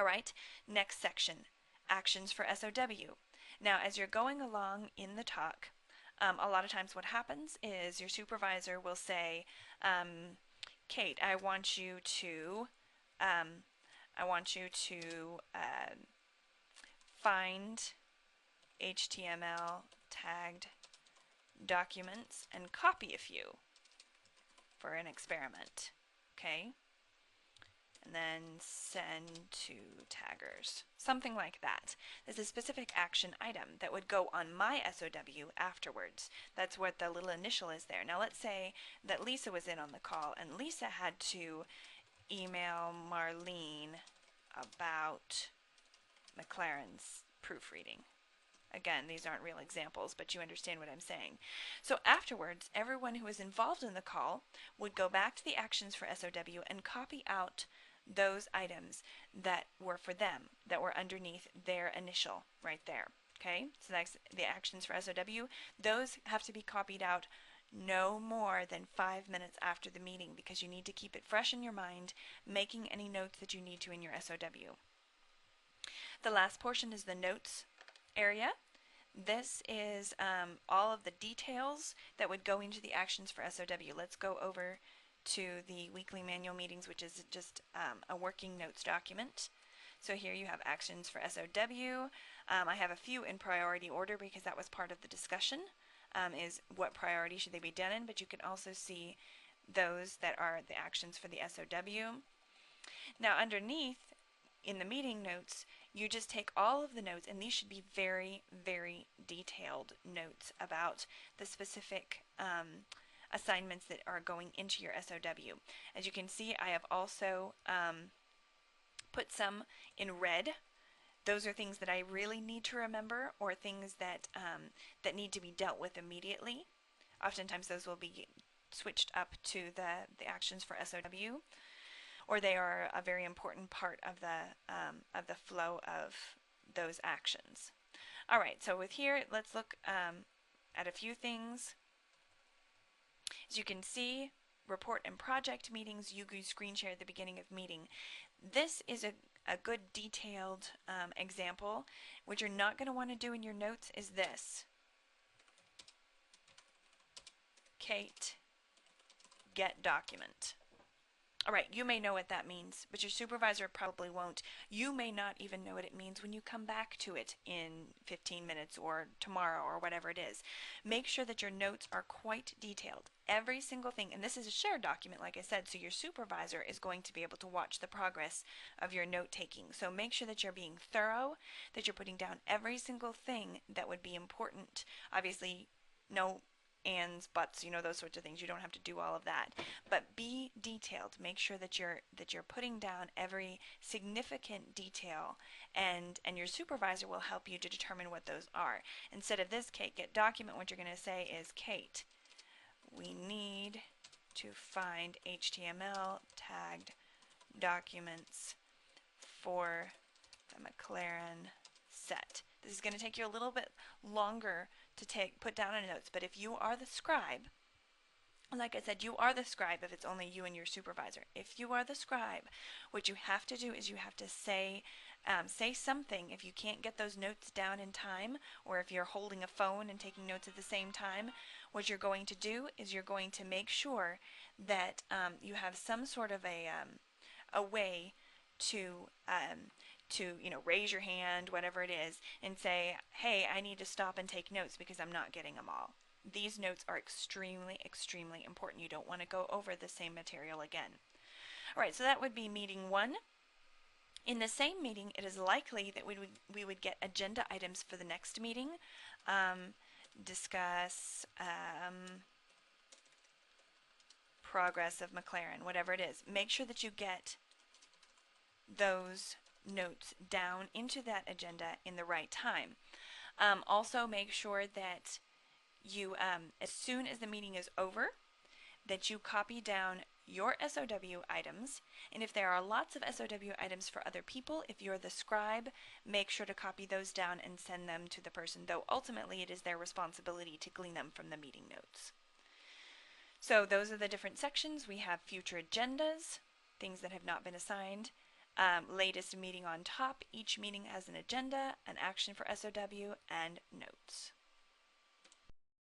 All right, next section, actions for SOW. Now, as you're going along in the talk, a lot of times what happens is your supervisor will say, Kate, I want you to find HTML tagged documents and copy a few for an experiment. Okay? And then send to taggers. Something like that. There's a specific action item that would go on my SOW afterwards. That's what the little initial is there. Now let's say that Lisa was in on the call and Lisa had to email Marlene about McLaren's proofreading. Again, these aren't real examples, but you understand what I'm saying. So afterwards, everyone who was involved in the call would go back to the actions for SOW and copy out those items that were for them, that were underneath their initial right there. Okay, so that's the actions for SOW. Those have to be copied out no more than 5 minutes after the meeting because you need to keep it fresh in your mind, making any notes that you need to in your SOW. The last portion is the notes area. This is all of the details that would go into the actions for SOW. Let's go over to the weekly manual meetings, which is just a working notes document. So here you have actions for SOW. I have a few in priority order because that was part of the discussion, is what priority should they be done in, but you can also see those that are the actions for the SOW. Now underneath, in the meeting notes, you just take all of the notes, and these should be very, very detailed notes about the specific assignments that are going into your SOW. As you can see, I have also put some in red. Those are things that I really need to remember, or things that that need to be dealt with immediately. Oftentimes those will be switched up to the actions for SOW, or they are a very important part of the flow of those actions. All right, so with here, let's look at a few things. As you can see, report and project meetings, you screen share at the beginning of meeting. This is a good detailed example. What you're not going to want to do in your notes is this. Kate, get document. All right, you may know what that means, but your supervisor probably won't. You may not even know what it means when you come back to it in 15 minutes or tomorrow or whatever it is. Make sure that your notes are quite detailed. Every single thing, and this is a shared document, like I said, so your supervisor is going to be able to watch the progress of your note taking. So make sure that you're being thorough, that you're putting down every single thing that would be important. Obviously, no ands, buts, you know, those sorts of things. You don't have to do all of that, but be detailed. Make sure that you're putting down every significant detail, and your supervisor will help you to determine what those are. Instead of this, Kate, get document, what you're going to say is, Kate, we need to find HTML tagged documents for the McLaren set. This is going to take you a little bit longer to put down in notes, but if you are the scribe, like I said, you are the scribe if it's only you and your supervisor. If you are the scribe, what you have to do is you have to say something. If you can't get those notes down in time, or if you're holding a phone and taking notes at the same time, what you're going to do is you're going to make sure that you have some sort of a way to raise your hand, whatever it is, and say, hey, I need to stop and take notes because I'm not getting them all. These notes are extremely, extremely important. You don't want to go over the same material again. All right, so that would be meeting 1. In the same meeting, it is likely that we would get agenda items for the next meeting. Discuss progress of McLaren, whatever it is. Make sure that you get those notes down into that agenda in the right time. Also make sure that you, as soon as the meeting is over, that you copy down your SOW items, and if there are lots of SOW items for other people, if you're the scribe, make sure to copy those down and send them to the person, though ultimately it is their responsibility to glean them from the meeting notes. So those are the different sections. We have future agendas, things that have not been assigned, Latest meeting on top. Each meeting has an agenda, an action for SOW, and notes.